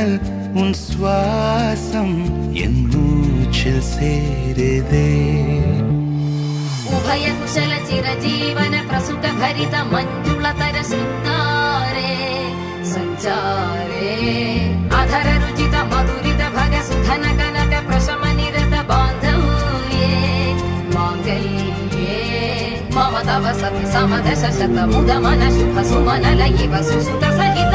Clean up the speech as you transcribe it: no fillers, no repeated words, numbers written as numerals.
மின்னல் உன் சுவாசம் என் மூச்சில் சேருதே. ഉഭയ കുശല ചിരജീവന പ്രസുഖ ഭരിത മഞ്ജുളതര ശൃംഗാരേ സഞ്ചാരേ അധര രുചിത മധുരിത ഭഗ സുധന കനക പ്രശമ നിരത ബാന്ധവ്യേ മാംഗല്യേ മമ തവ സതി സമദശ ശത മുദ മന ശുഭ സുമന ലയിവ സുസുത സഹിത